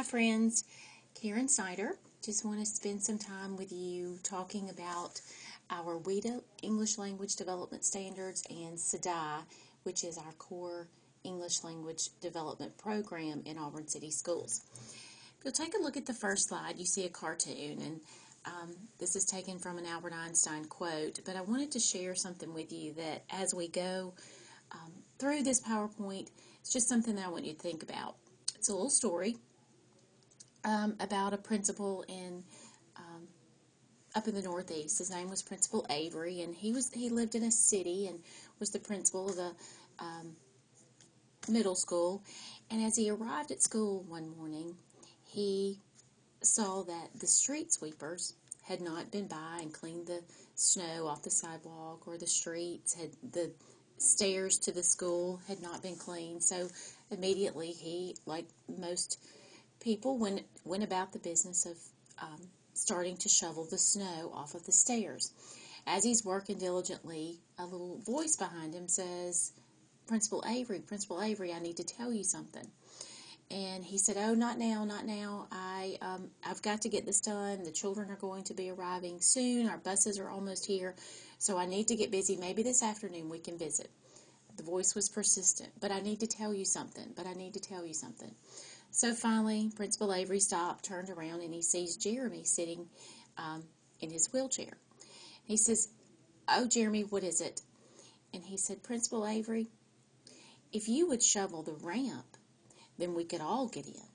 Hi friends, Karen Snyder. Just want to spend some time with you talking about our WIDA English Language Development Standards and SDAIE, which is our core English Language Development program in Auburn City Schools. If you'll take a look at the first slide, you see a cartoon, and this is taken from an Albert Einstein quote, but I wanted to share something with you that as we go through this PowerPoint, it's just something that I want you to think about. It's a little story about a principal up in the Northeast. His name was Principal Avery, and he lived in a city and was the principal of a middle school. And as he arrived at school one morning, he saw that the street sweepers had not been by and cleaned the snow off the sidewalk, or the streets, the stairs to the school had not been cleaned. So immediately he, like most people, went about the business of starting to shovel the snow off of the stairs. As he's working diligently, a little voice behind him says, Principal Avery, I need to tell you something. And he said, oh, not now. I've got to get this done. The children are going to be arriving soon. Our buses are almost here. So I need to get busy. Maybe this afternoon we can visit. The voice was persistent. But I need to tell you something. So finally, Principal Avery stopped, turned around, and he sees Jeremy sitting in his wheelchair. He says, oh, Jeremy, what is it? And he said, Principal Avery, if you would shovel the ramp, then we could all get in.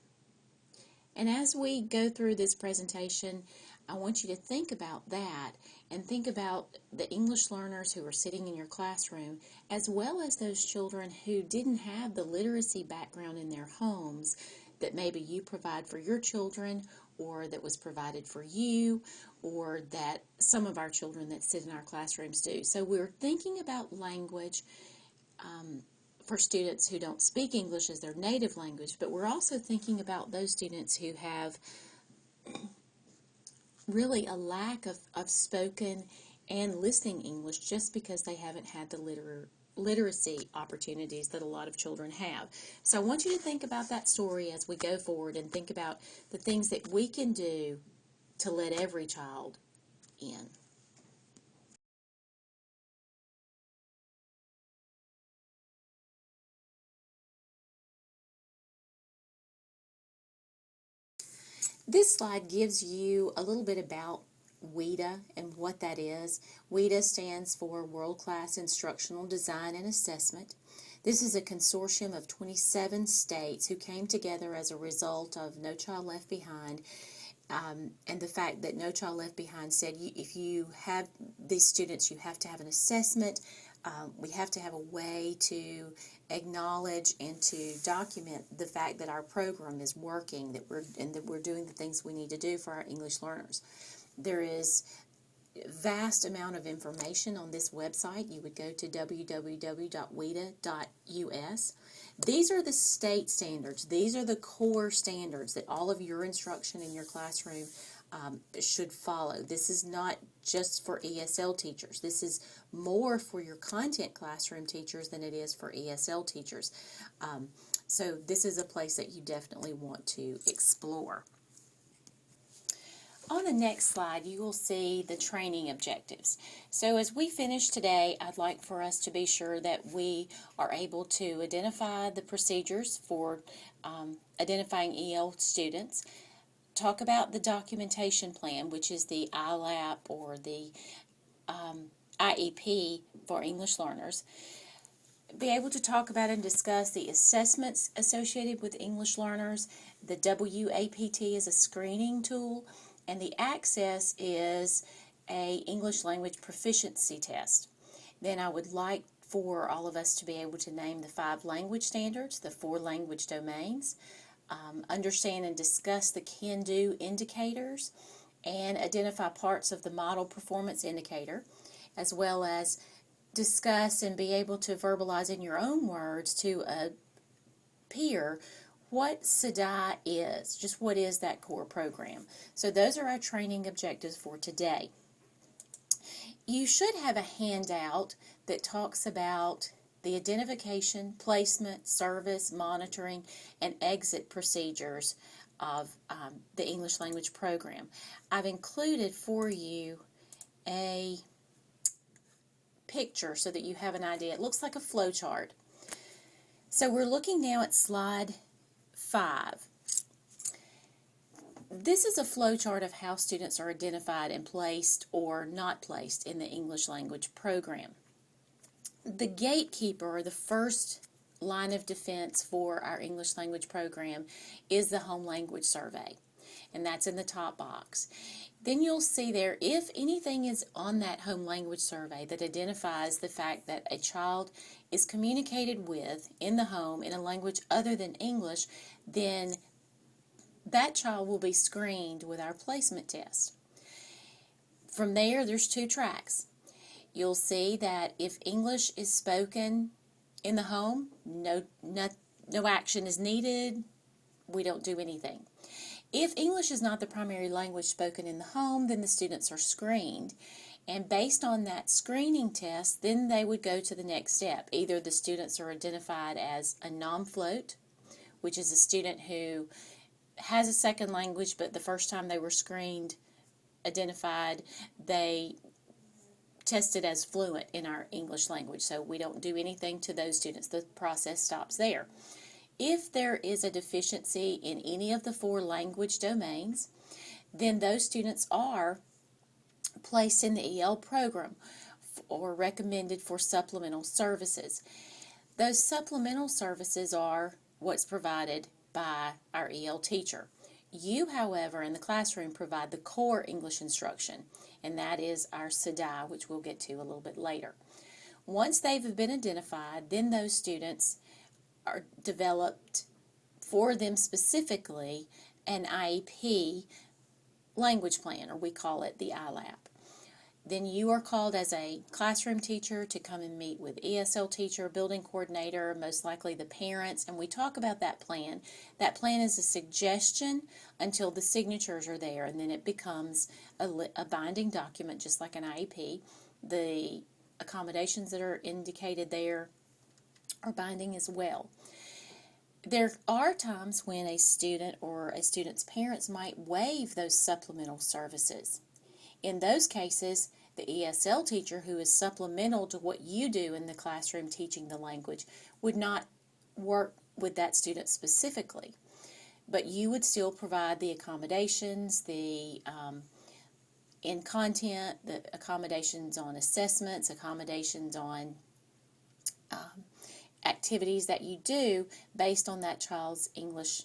And as we go through this presentation, I want you to think about that and think about the English learners who are sitting in your classroom, as well as those children who didn't have the literacy background in their homes that maybe you provide for your children, or that was provided for you, or that some of our children that sit in our classrooms do. So we're thinking about language for students who don't speak English as their native language, but we're also thinking about those students who have really a lack of spoken and listening English just because they haven't had the literacy opportunities that a lot of children have. So I want you to think about that story as we go forward and think about the things that we can do to let every child in. This slide gives you a little bit about WIDA and what that is. WIDA stands for World Class Instructional Design and Assessment. This is a consortium of 27 states who came together as a result of No Child Left Behind, and the fact that No Child Left Behind said if you have these students, you have to have an assessment. We have to have a way to acknowledge and to document the fact that our program is working, that we're doing the things we need to do for our English learners. There is a vast amount of information on this website. You would go to www.wida.us. These are the state standards. These are the core standards that all of your instruction in your classroom should follow. This is not just for ESL teachers. This is more for your content classroom teachers than it is for ESL teachers. So this is a place that you definitely want to explore. On the next slide, you will see the training objectives. So as we finish today, I'd like for us to be sure that we are able to identify the procedures for identifying EL students, talk about the documentation plan, which is the ILAP or the IEP for English learners, be able to talk about and discuss the assessments associated with English learners. The WAPT is a screening tool, and the Access is a English language proficiency test. Then I would like for all of us to be able to name the 5 language standards, the 4 language domains, understand and discuss the can-do indicators, and identify parts of the model performance indicator, as well as discuss and be able to verbalize in your own words to a peer what SDAIE is, just what is that core program. So those are our training objectives for today. You should have a handout that talks about the identification, placement, service, monitoring, and exit procedures of the English language program. I've included for you a picture so that you have an idea. It looks like a flow chart. So we're looking now at slide 5. This is a flow chart of how students are identified and placed or not placed in the English language program. The gatekeeper, or the first line of defense for our English language program, is the home language survey, and that's in the top box. Then you'll see there, if anything is on that home language survey that identifies the fact that a child is communicated with in the home in a language other than English, then that child will be screened with our placement test. From there, there's 2 tracks. You'll see that if English is spoken in the home, no action is needed. We don't do anything. If English is not the primary language spoken in the home, then the students are screened. And based on that screening test, then they would go to the next step. Either the students are identified as a non-float, which is a student who has a second language, but the first time they were identified, they tested as fluent in our English language. So we don't do anything to those students. The process stops there. If there is a deficiency in any of the 4 language domains, then those students are placed in the EL program or recommended for supplemental services. Those supplemental services are what's provided by our EL teacher. You, however, in the classroom provide the core English instruction, and that is our SDAIE, which we'll get to a little bit later. Once they've been identified, then those students are developed for them specifically an IEP language plan, or we call it the ILAP. Then you are called as a classroom teacher to come and meet with ESL teacher, building coordinator, most likely the parents, and we talk about that plan. That plan is a suggestion until the signatures are there, and then it becomes a binding document, just like an IEP. The accommodations that are indicated there are binding as well. There are times when a student or a student's parents might waive those supplemental services. In those cases, the ESL teacher, who is supplemental to what you do in the classroom teaching the language, would not work with that student specifically. But you would still provide the accommodations, in content, the accommodations on assessments, accommodations on activities that you do based on that child's English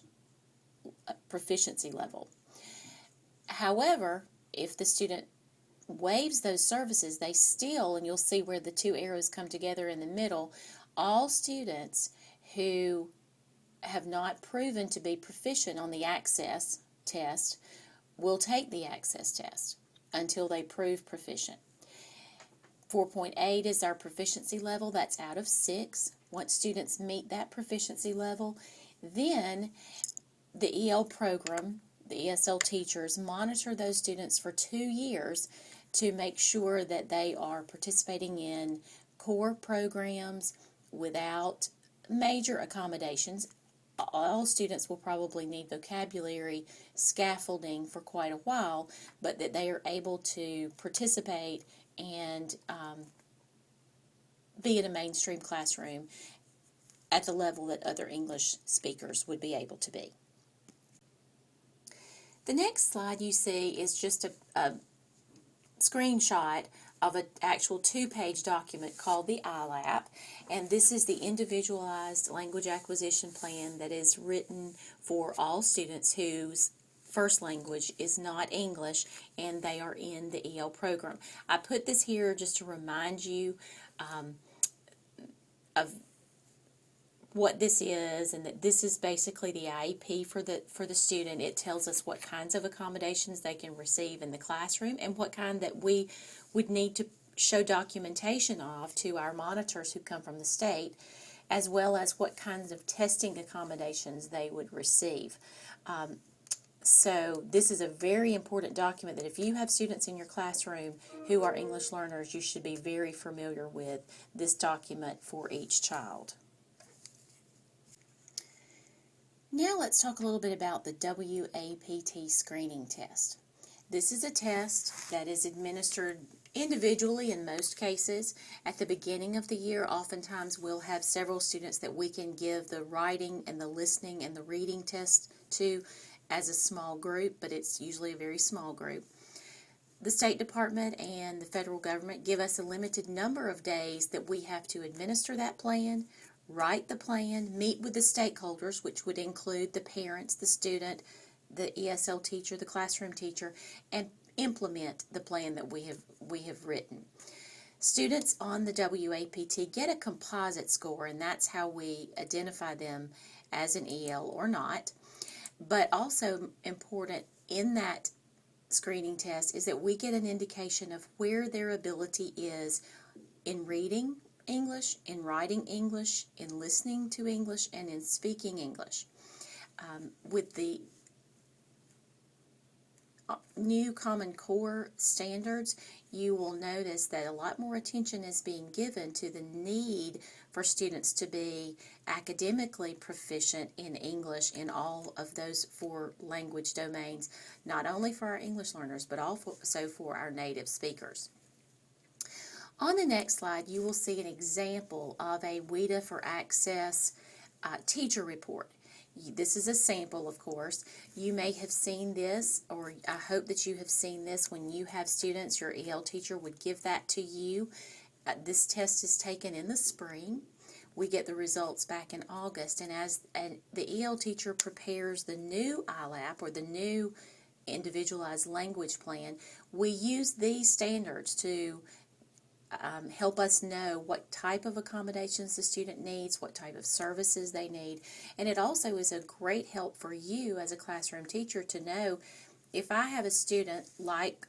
proficiency level. However, if the student waives those services, they still, and you'll see where the 2 arrows come together in the middle, all students who have not proven to be proficient on the access test will take the access test until they prove proficient. 4.8 is our proficiency level. That's out of 6. Once students meet that proficiency level, then the EL program, the ESL teachers, monitor those students for 2 years to make sure that they are participating in core programs without major accommodations. All students will probably need vocabulary scaffolding for quite a while, but that they are able to participate and be in a mainstream classroom at the level that other English speakers would be able to be. The next slide you see is just a screenshot of an actual 2-page document called the ILAP, and this is the Individualized Language Acquisition Plan that is written for all students whose first language is not English and they are in the EL program. I put this here just to remind you of what this is, and that this is basically the IEP for the student. It tells us what kinds of accommodations they can receive in the classroom and what kind that we would need to show documentation of to our monitors who come from the state, as well as what kinds of testing accommodations they would receive. So this is a very important document that if you have students in your classroom who are English learners, you should be very familiar with this document for each child. Now let's talk a little bit about the WAPT screening test. This is a test that is administered individually in most cases. At the beginning of the year, oftentimes we'll have several students that we can give the writing and the listening and the reading test to as a small group, but it's usually a very small group. The State Department and the federal government give us a limited number of days that we have to administer that plan, write the plan, meet with the stakeholders, which would include the parents, the student, the ESL teacher, the classroom teacher, and implement the plan that we have written. Students on the WAPT get a composite score, and that's how we identify them as an EL or not. But also important in that screening test is that we get an indication of where their ability is in reading English, in writing English, in listening to English, and in speaking English. With the new Common Core standards, you will notice that a lot more attention is being given to the need for students to be academically proficient in English in all of those 4 language domains, not only for our English learners, but also for our native speakers. On the next slide, you will see an example of a WIDA for Access teacher report. This is a sample, of course. You may have seen this, or I hope that you have seen this when you have students. Your EL teacher would give that to you. This test is taken in the spring. We get the results back in August, and as the EL teacher prepares the new ILAP, or the new individualized language plan, we use these standards to help us know what type of accommodations the student needs, what type of services they need, and it also is a great help for you as a classroom teacher to know if I have a student like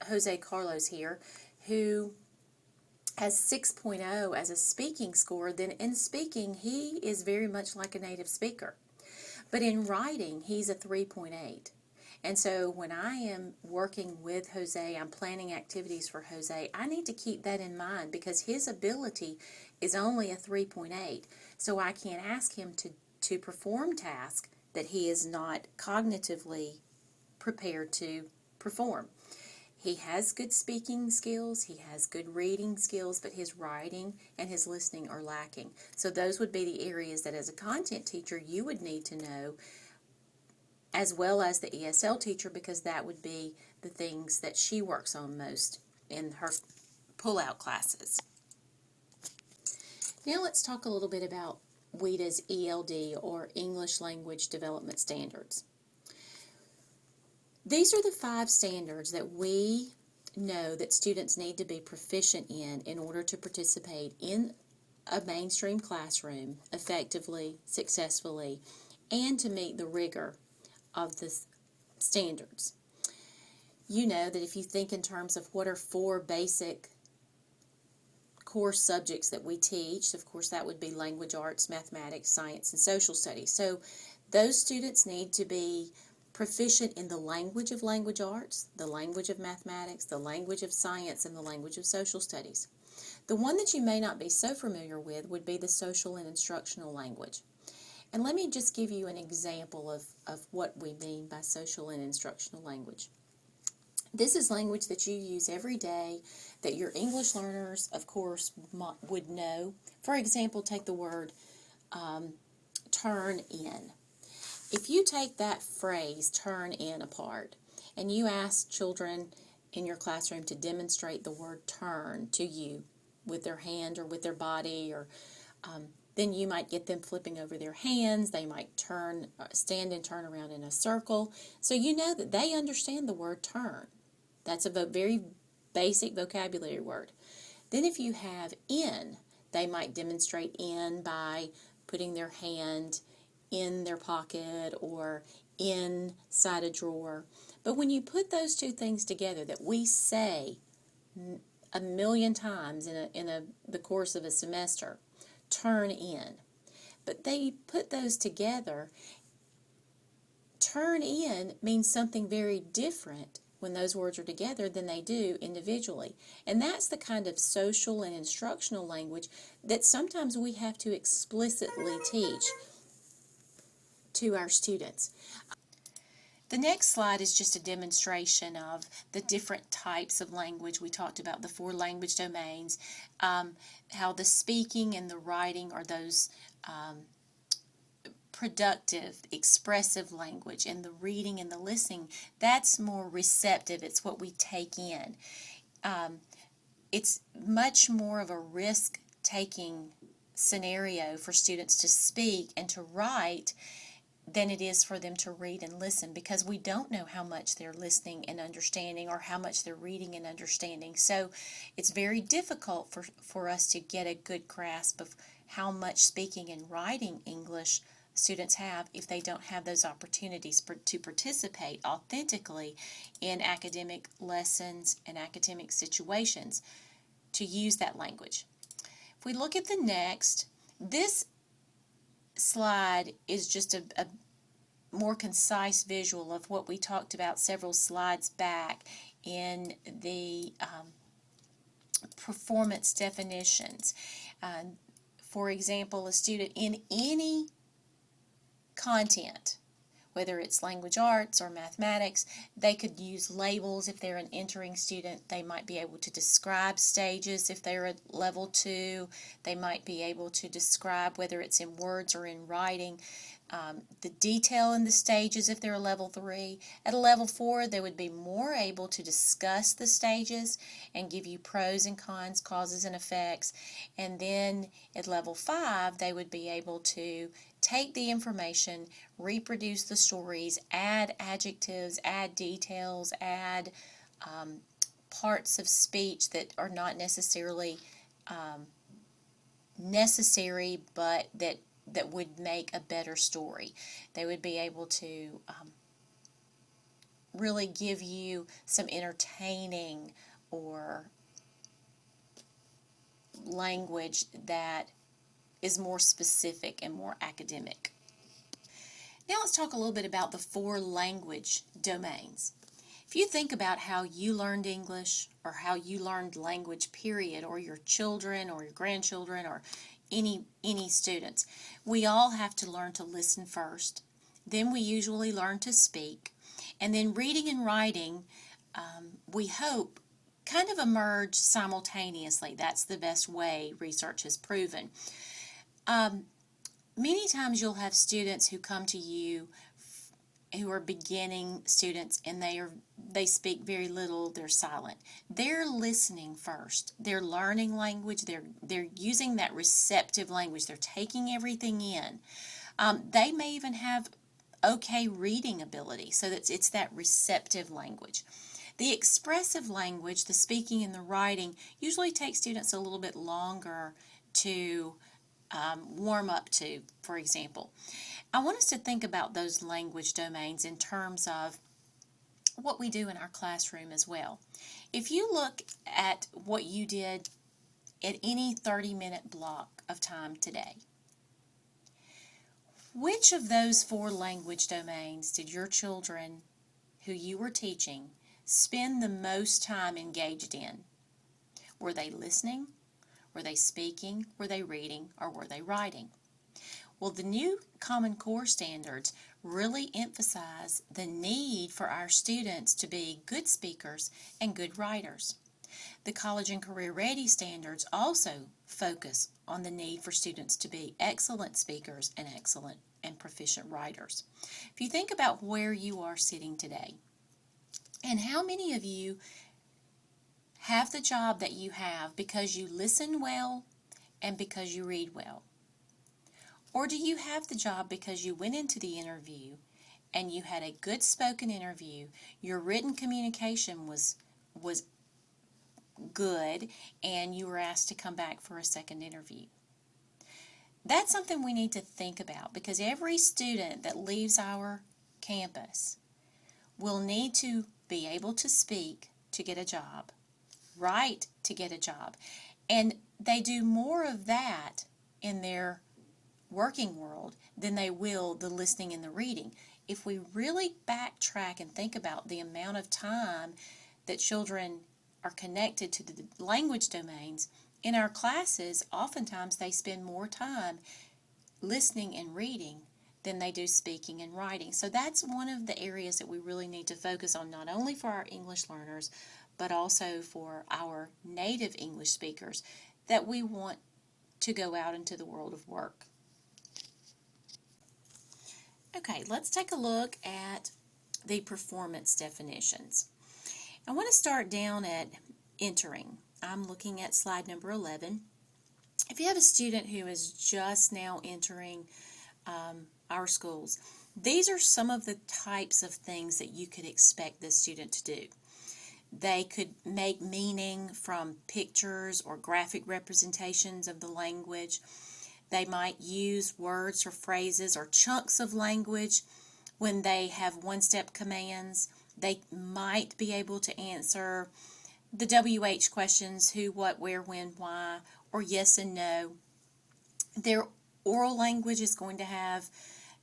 Jose Carlos here who has 6.0 as a speaking score, then in speaking he is very much like a native speaker, but in writing he's a 3.8. And so when I am working with Jose, I'm planning activities for Jose, I need to keep that in mind because his ability is only a 3.8. So I can't ask him to perform tasks that he is not cognitively prepared to perform. He has good speaking skills, he has good reading skills, but his writing and his listening are lacking. So those would be the areas that as a content teacher you would need to know, as well as the ESL teacher, because that would be the things that she works on most in her pull-out classes. Now let's talk a little bit about WIDA's ELD, or English Language Development Standards. These are the 5 standards that we know that students need to be proficient in order to participate in a mainstream classroom effectively, successfully, and to meet the rigor of the standards. You know that if you think in terms of what are 4 basic core subjects that we teach, of course that would be language arts, mathematics, science, and social studies. So those students need to be proficient in the language of language arts, the language of mathematics, the language of science, and the language of social studies. The one that you may not be so familiar with would be the social and instructional language. And let me just give you an example of what we mean by social and instructional language. This is language that you use every day that your English learners, of course, would know. For example, take the word turn in. If you take that phrase, turn in, apart, and you ask children in your classroom to demonstrate the word turn to you with their hand or with their body, or then you might get them flipping over their hands. They might stand and turn around in a circle. So you know that they understand the word turn. That's a very basic vocabulary word. Then if you have in, they might demonstrate in by putting their hand in their pocket or inside a drawer. But when you put those 2 things together that we say a million times in the course of a semester, turn in, but they put those together, turn in means something very different when those words are together than they do individually. And that's the kind of social and instructional language that sometimes we have to explicitly teach. to our students. The next slide is just a demonstration of the different types of language. We talked about the 4 language domains, how the speaking and the writing are those productive, expressive language, and the reading and the listening, that's more receptive. It's what we take in. It's much more of a risk-taking scenario for students to speak and to write than it is for them to read and listen, because we don't know how much they're listening and understanding or how much they're reading and understanding. So it's very difficult for us to get a good grasp of how much speaking and writing English students have if they don't have those opportunities to participate authentically in academic lessons and academic situations to use that language. If we look at the next, this slide is just a more concise visual of what we talked about several slides back in the performance definitions. For example, a student in any content, whether it's language arts or mathematics, they could use labels. If they're an entering student, they might be able to describe stages. If they're at level 2, they might be able to describe, whether it's in words or in writing, the detail in the stages if they're a level 3. At a level 4, they would be more able to discuss the stages and give you pros and cons, causes and effects. And then at level 5, they would be able to take the information, reproduce the stories, add adjectives, add details, add parts of speech that are not necessarily necessary, but that would make a better story. They would be able to really give you some entertaining or language that is more specific and more academic. Now let's talk a little bit about the 4 language domains. If you think about how you learned English or how you learned language, period, or your children or your grandchildren or any students, we all have to learn to listen first. Then we usually learn to speak. And then reading and writing, we hope, kind of emerge simultaneously. That's the best way, research has proven. Many times you'll have students who come to you who are beginning students and they speak very little, they're silent. They're listening first. They're learning language. They're using that receptive language. They're taking everything in. They may even have okay reading ability, so that it's that receptive language. The expressive language, the speaking and the writing, usually takes students a little bit longer to warm up to, for example. I want us to think about those language domains in terms of what we do in our classroom as well. If you look at what you did at any 30-minute block of time today, which of those 4 language domains did your children who you were teaching spend the most time engaged in? Were they listening? Were they speaking? Were they reading? Or were they writing? Well, the new Common Core standards really emphasize the need for our students to be good speakers and good writers. The College and Career Ready standards also focus on the need for students to be excellent speakers and excellent and proficient writers. If you think about where you are sitting today, and how many of you have the job that you have because you listen well and because you read well? Or do you have the job because you went into the interview and you had a good spoken interview, your written communication was good, and you were asked to come back for a second interview? That's something we need to think about, because every student that leaves our campus will need to be able to speak to get a job, write to get a job, and they do more of that in their working world than they will the listening and the reading. If we really backtrack and think about the amount of time that children are connected to the language domains, in our classes, oftentimes they spend more time listening and reading than they do speaking and writing. So that's one of the areas that we really need to focus on, not only for our English learners, but also for our native English speakers that we want to go out into the world of work. Okay, let's take a look at the performance definitions. I want to start down at entering. I'm looking at slide number 11. If you have a student who is just now entering our schools, these are some of the types of things that you could expect this student to do. They could make meaning from pictures or graphic representations of the language. They might use words or phrases or chunks of language when they have one-step commands. They might be able to answer the WH questions, who, what, where, when, why, or yes and no. Their oral language is going to have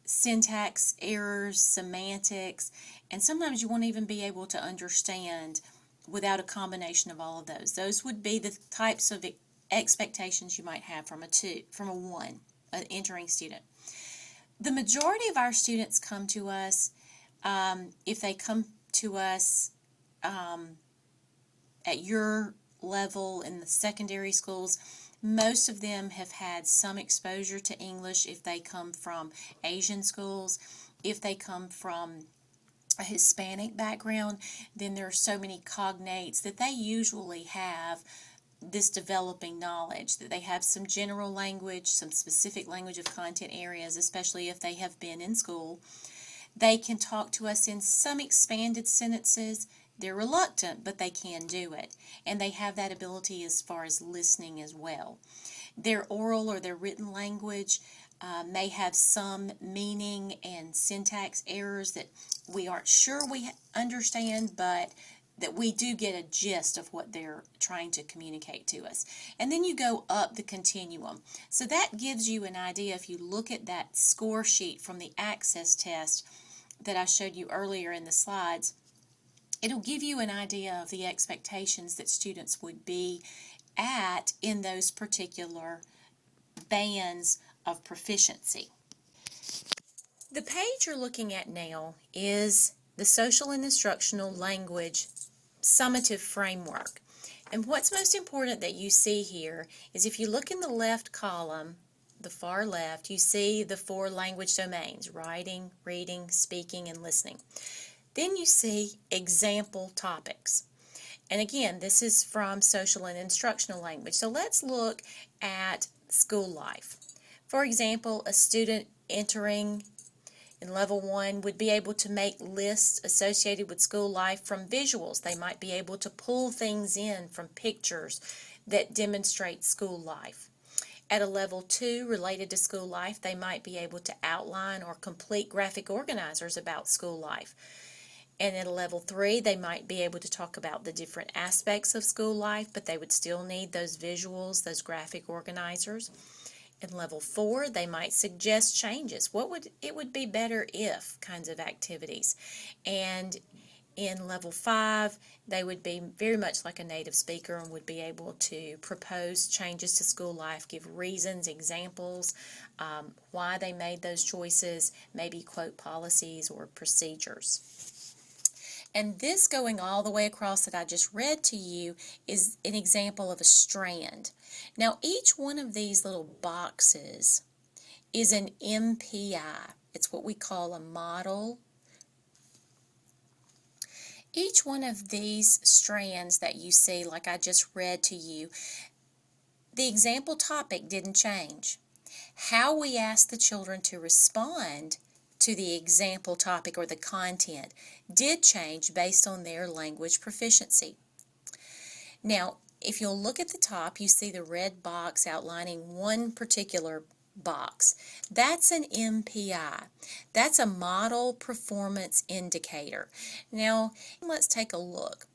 syntax errors, semantics, and sometimes you won't even be able to understand without a combination of all of those. Those would be the types of expectations you might have from a 1, an entering student. The majority of our students come to us, if they come to us at your level in the secondary schools, most of them have had some exposure to English if they come from Asian schools. If they come from a Hispanic background, then there are so many cognates that they usually have this developing knowledge, that they have some general language, some specific language of content areas, especially if they have been in school. They can talk to us in some expanded sentences. They're reluctant, but they can do it. And they have that ability as far as listening as well. Their oral or their written language may have some meaning and syntax errors that we aren't sure we understand, but that we do get a gist of what they're trying to communicate to us. And then you go up the continuum. So that gives you an idea. If you look at that score sheet from the access test that I showed you earlier in the slides, it'll give you an idea of the expectations that students would be at in those particular bands of proficiency. The page you're looking at now is the Social and Instructional Language Summative Framework. And what's most important that you see here is if you look in the left column, the far left, you see the 4 language domains: writing, reading, speaking, and listening. Then you see example topics. And again, this is from Social and Instructional Language. So let's look at school life. For example, a student entering in level 1 would be able to make lists associated with school life from visuals. They might be able to pull things in from pictures that demonstrate school life. At a level 2 related to school life, they might be able to outline or complete graphic organizers about school life. And at a level 3, they might be able to talk about the different aspects of school life, but they would still need those visuals, those graphic organizers. In level 4, they might suggest changes. It would be better if kinds of activities. And in level 5, they would be very much like a native speaker and would be able to propose changes to school life, give reasons, examples, why they made those choices, maybe quote policies or procedures. And this going all the way across that I just read to you is an example of a strand. Now each one of these little boxes is an MPI. It's what we call a model. Each one of these strands that you see, like I just read to you, the example topic didn't change. How we ask the children to respond to the example topic or the content did change based on their language proficiency. Now, if you'll look at the top, you see the red box outlining one particular box. That's an MPI. That's a model performance indicator. Now, let's take a look.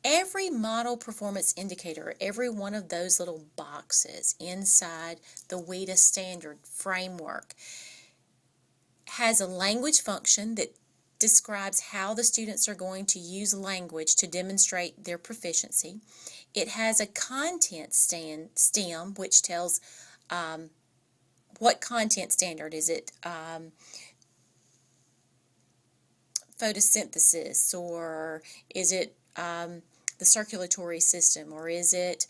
Every model performance indicator, every one of those little boxes inside the WIDA standard framework has a language function that describes how the students are going to use language to demonstrate their proficiency. It has a content stem, which tells what content standard? Is it photosynthesis, or is it the circulatory system, or is it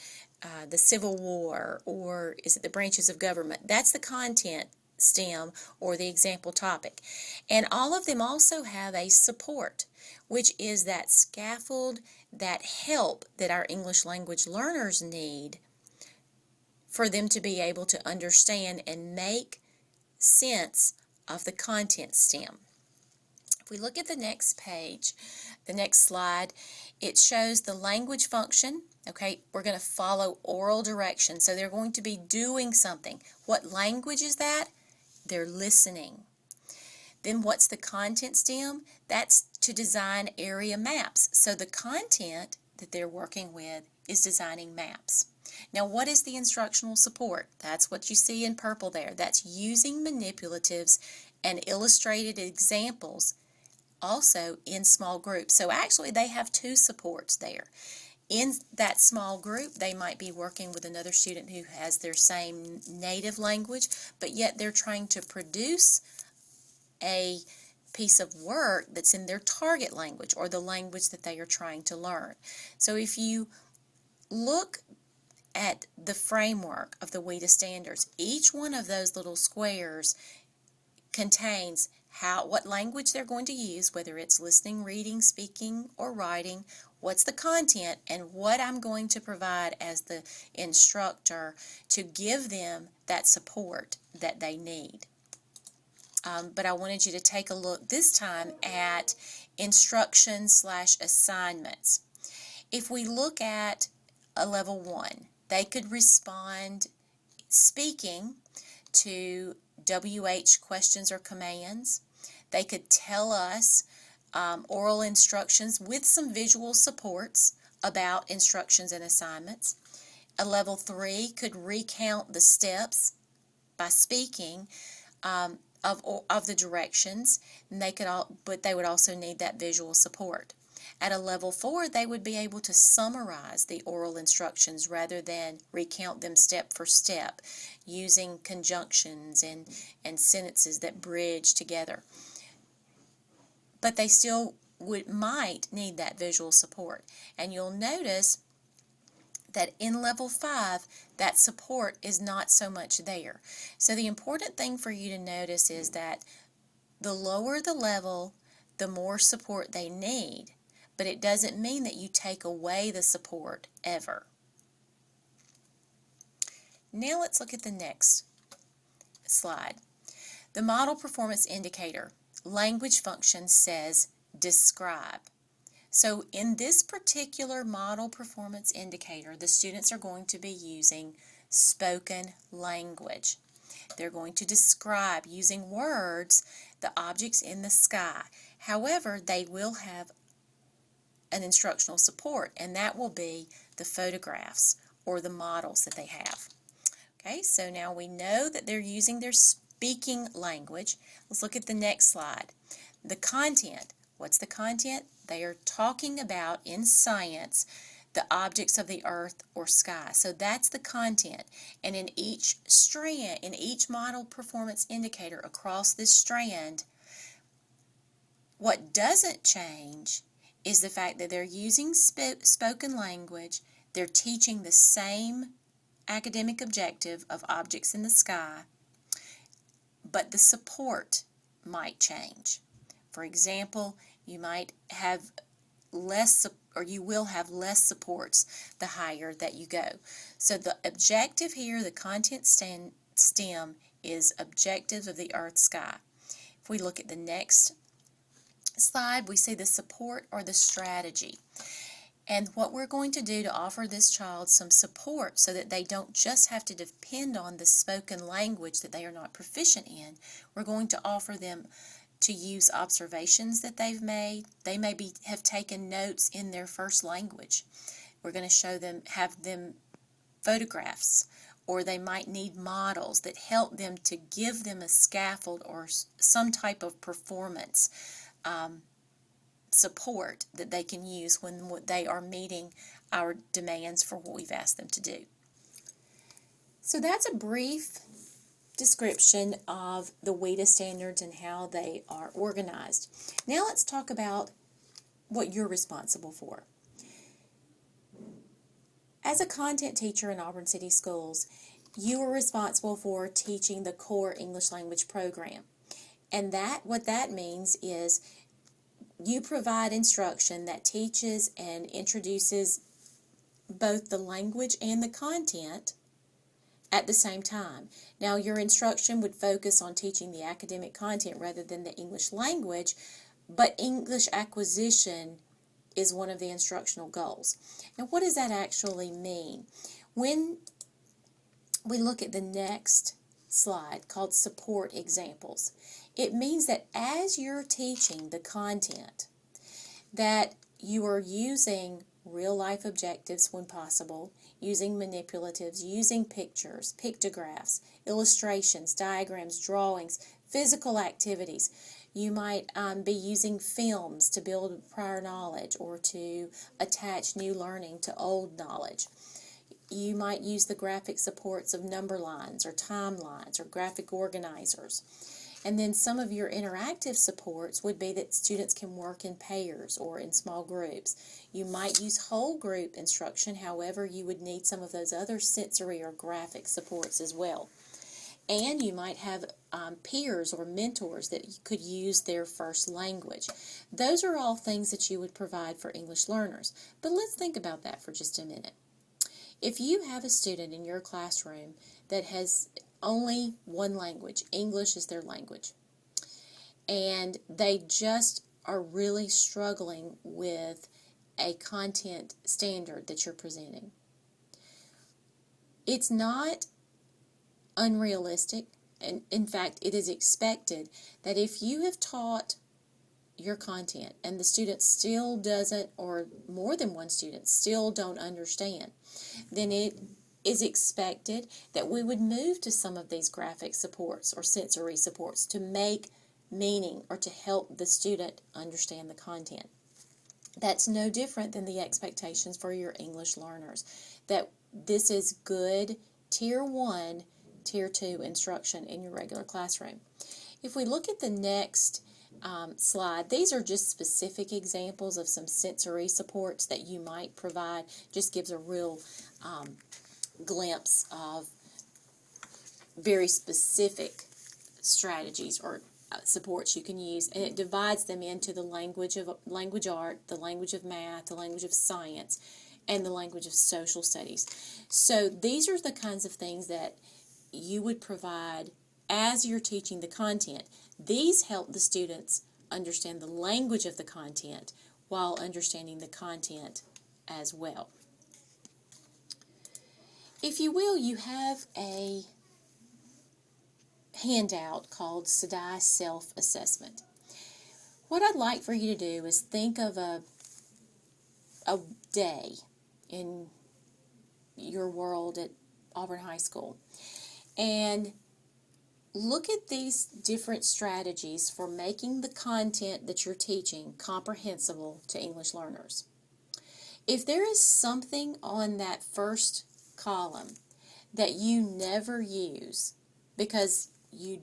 the Civil War, or is it the branches of government? That's the content STEM, or the example topic. And all of them also have a support, which is that scaffold, that help that our English language learners need for them to be able to understand and make sense of the content STEM. If we look at the next page, the next slide, it shows the language function. Okay, we're going to follow oral direction. So they're going to be doing something. What language is that? They're listening. Then what's the content STEM? That's to design area maps. So the content that they're working with is designing maps. Now, what is the instructional support? That's what you see in purple there. That's using manipulatives and illustrated examples also in small groups. So actually they have two supports there. In that small group, they might be working with another student who has their same native language, but yet they're trying to produce a piece of work that's in their target language, or the language that they are trying to learn. So if you look at the framework of the WIDA standards, each one of those little squares contains what language they're going to use, whether it's listening, reading, speaking, or writing, what's the content, and what I'm going to provide as the instructor to give them that support that they need. But I wanted you to take a look this time at instruction/assignments. If we look at a level 1, they could respond speaking to WH questions or commands. They could tell us oral instructions with some visual supports about instructions and assignments. A level 3 could recount the steps by speaking of the directions, and but they would also need that visual support. At a level 4, they would be able to summarize the oral instructions rather than recount them step for step, using conjunctions and sentences that bridge together. But they still might need that visual support. And you'll notice that in level 5, that support is not so much there. So the important thing for you to notice is that the lower the level, the more support they need. But it doesn't mean that you take away the support ever. Now let's look at the next slide. The model performance indicator language function says describe. So in this particular model performance indicator, the students are going to be using spoken language. They're going to describe using words the objects in the sky. However, they will have an instructional support, and that will be the photographs or the models that they have. Okay, so now we know that they're using their speaking language. Let's look at the next slide. The content. What's the content? They are talking about, in science, the objects of the earth or sky. So that's the content. And in each strand, in each model performance indicator across this strand, what doesn't change is the fact that they're using spoken language, they're teaching the same academic objective of objects in the sky, but the support might change. For example, you might have less, or you will have less supports the higher that you go. So the objective here, the content STEM, is objectives of the earth sky. If we look at the next slide, we see the support or the strategy. And what we're going to do to offer this child some support so that they don't just have to depend on the spoken language that they are not proficient in, we're going to offer them to use observations that they've made. They maybe have taken notes in their first language. We're going to show them, have them photographs, or they might need models that help them to give them a scaffold or some type of performance support that they can use when they are meeting our demands for what we've asked them to do. So that's a brief description of the WIDA standards and how they are organized. Now let's talk about what you're responsible for. As a content teacher in Auburn City Schools, you are responsible for teaching the core English language program. And what that means is you provide instruction that teaches and introduces both the language and the content at the same time. Now, your instruction would focus on teaching the academic content rather than the English language, but English acquisition is one of the instructional goals. Now, what does that actually mean? When we look at the next slide called support examples, it means that as you're teaching the content, that you are using real-life objectives when possible, using manipulatives, using pictures, pictographs, illustrations, diagrams, drawings, physical activities. You might be using films to build prior knowledge or to attach new learning to old knowledge. You might use the graphic supports of number lines or timelines or graphic organizers. And then some of your interactive supports would be that students can work in pairs or in small groups. You might use whole group instruction, however, you would need some of those other sensory or graphic supports as well. And you might have peers or mentors that could use their first language. Those are all things that you would provide for English learners. But let's think about that for just a minute. If you have a student in your classroom that has only one language, English is their language, and they just are really struggling with a content standard that you're presenting, it's not unrealistic, and in fact it is expected that if you have taught your content and the student still doesn't, or more than one student still don't understand, then it is expected that we would move to some of these graphic supports or sensory supports to make meaning or to help the student understand the content. That's no different than the expectations for your English learners, that this is good Tier 1, Tier 2 instruction in your regular classroom. If we look at the next slide, these are just specific examples of some sensory supports that you might provide. Just gives a real glimpse of very specific strategies or supports you can use, and it divides them into the language art, the language of math, the language of science, and the language of social studies. So these are the kinds of things that you would provide as you're teaching the content. These help the students understand the language of the content while understanding the content as well. If you will, you have a handout called SDAIE Self-Assessment. What I'd like for you to do is think of a day in your world at Auburn High School and look at these different strategies for making the content that you're teaching comprehensible to English learners. If there is something on that first column that you never use because you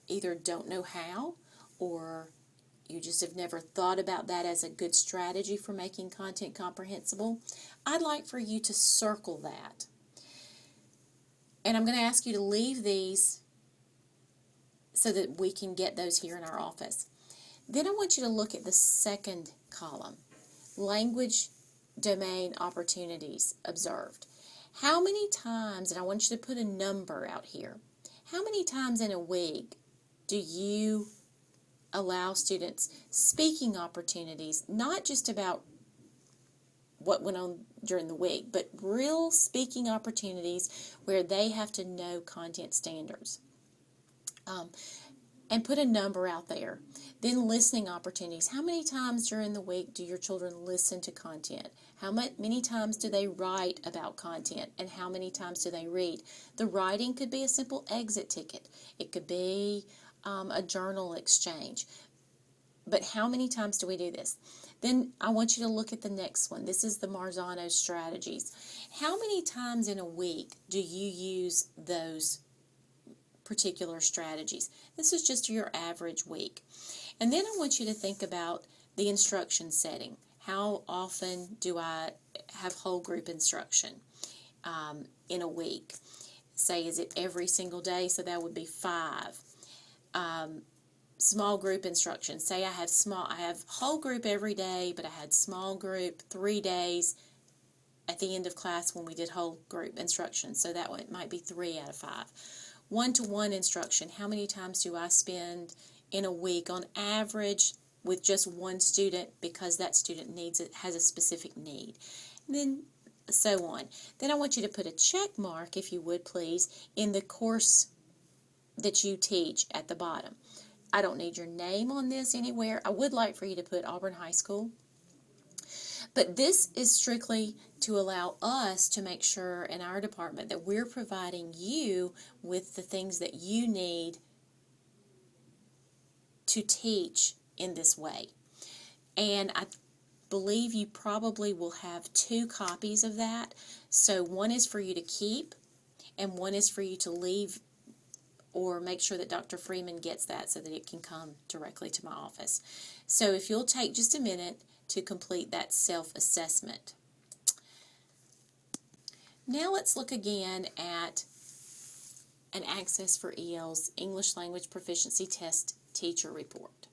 either don't know how or you just have never thought about that as a good strategy for making content comprehensible, I'd like for you to circle that. And I'm going to ask you to leave these so that we can get those here in our office. Then I want you to look at the second column, language domain opportunities observed. How many times, and I want you to put a number out here, how many times in a week do you allow students speaking opportunities, not just about what went on during the week, but real speaking opportunities where they have to know content standards? And put a number out there. Then listening opportunities. How many times during the week do your children listen to content? How many times do they write about content? And how many times do they read? The writing could be a simple exit ticket. It could be a journal exchange. But how many times do we do this? Then I want you to look at the next one. This is the Marzano strategies. How many times in a week do you use those particular strategies. This is just your average week. And then I want you to think about the instruction setting. How often do I have whole group instruction in a week? Say, is it every single day? So that would be 5. Small group instruction. Say I have whole group every day, but I had small group 3 days at the end of class when we did whole group instruction. So that one might be 3 out of 5. One-to-one instruction. How many times do I spend in a week on average with just one student because that student has a specific need? And then so on. Then I want you to put a check mark, if you would please, in the course that you teach at the bottom. I don't need your name on this anywhere. I would like for you to put Auburn High School. But this is strictly to allow us to make sure in our department that we're providing you with the things that you need to teach in this way. And I believe you probably will have 2 copies of that. So one is for you to keep, and one is for you to leave or make sure that Dr. Freeman gets that so that it can come directly to my office. So if you'll take just a minute to complete that self-assessment. Now let's look again at an Access for EL's English Language Proficiency Test Teacher Report.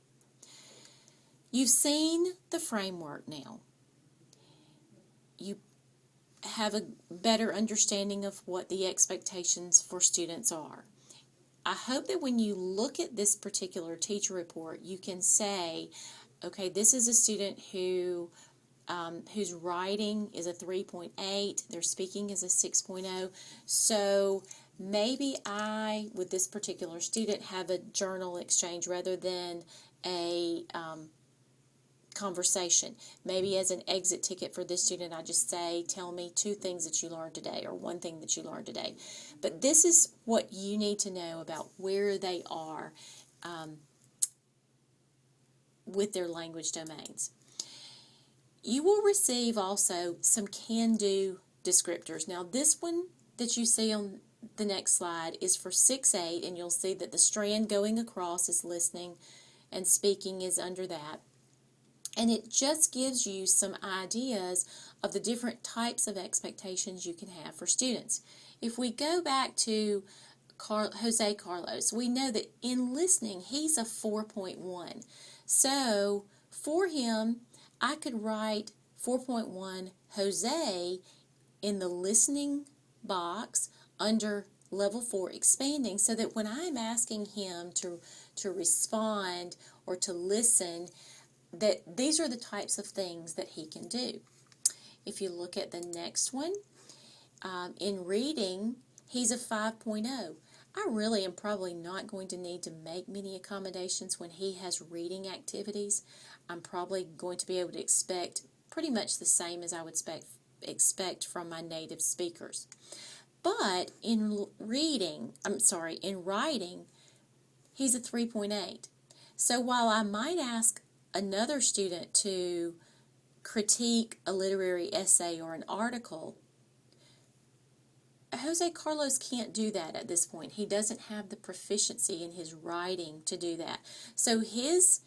You've seen the framework now. You have a better understanding of what the expectations for students are. I hope that when you look at this particular teacher report, you can say, okay, this is a student whose writing is a 3.8, their speaking is a 6.0, so maybe I, with this particular student, have a journal exchange rather than a conversation. Maybe as an exit ticket for this student, I just say, tell me 2 things that you learned today, or 1 thing that you learned today. But this is what you need to know about where they are with their language domains. You will receive also some can-do descriptors. Now this one that you see on the next slide is for 6-8, and you'll see that the strand going across is listening and speaking is under that. And it just gives you some ideas of the different types of expectations you can have for students. If we go back to Jose Carlos, we know that in listening, he's a 4.1. So for him, I could write 4.1 Jose in the listening box under level 4 expanding, so that when I'm asking him to respond or to listen, that these are the types of things that he can do. If you look at the next one, in reading, he's a 5.0. I really am probably not going to need to make many accommodations when he has reading activities. I'm probably going to be able to expect pretty much the same as I would expect from my native speakers. But in writing, he's a 3.8. So while I might ask another student to critique a literary essay or an article, Jose Carlos can't do that at this point. He doesn't have the proficiency in his writing to do that. So his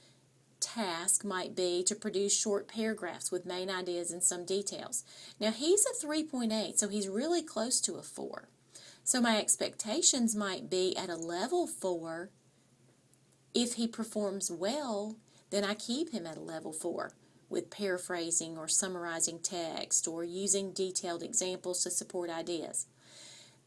task might be to produce short paragraphs with main ideas and some details. Now he's a 3.8, so he's really close to a 4. So my expectations might be at a level 4. If he performs well, then I keep him at a level 4 with paraphrasing or summarizing text or using detailed examples to support ideas.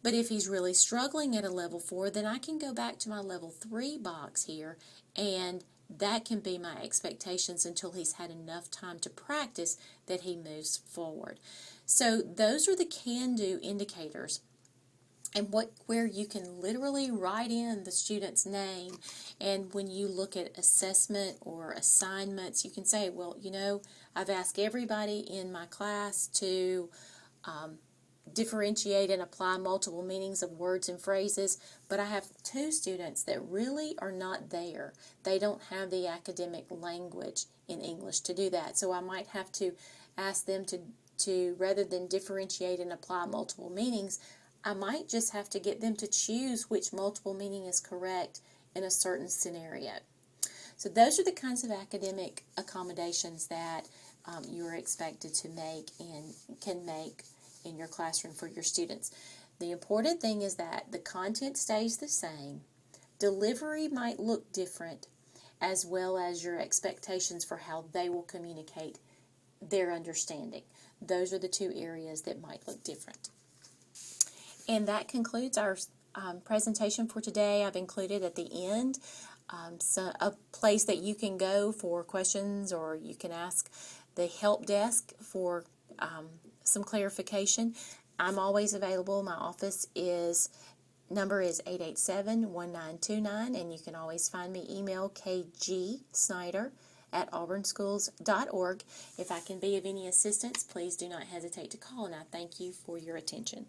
But if he's really struggling at a level 4, then I can go back to my level 3 box here, and that can be my expectations until he's had enough time to practice that he moves forward. So those are the can-do indicators, and where you can literally write in the student's name. And when you look at assessment or assignments, you can say, well, you know, I've asked everybody in my class to differentiate and apply multiple meanings of words and phrases, but I have 2 students that really are not there. They don't have the academic language in English to do that. So I might have to ask them to rather than differentiate and apply multiple meanings, I might just have to get them to choose which multiple meaning is correct in a certain scenario. So those are the kinds of academic accommodations that you are expected to make and can make in your classroom for your students. The important thing is that the content stays the same. Delivery might look different, as well as your expectations for how they will communicate their understanding. Those are the two areas that might look different. And that concludes our presentation for today. I've included at the end a place that you can go for questions, or you can ask the help desk for some clarification. I'm always available. My office number is 887-1929, and you can always find me. Email kgsnyder@auburnschools.org. If I can be of any assistance, please do not hesitate to call, and I thank you for your attention.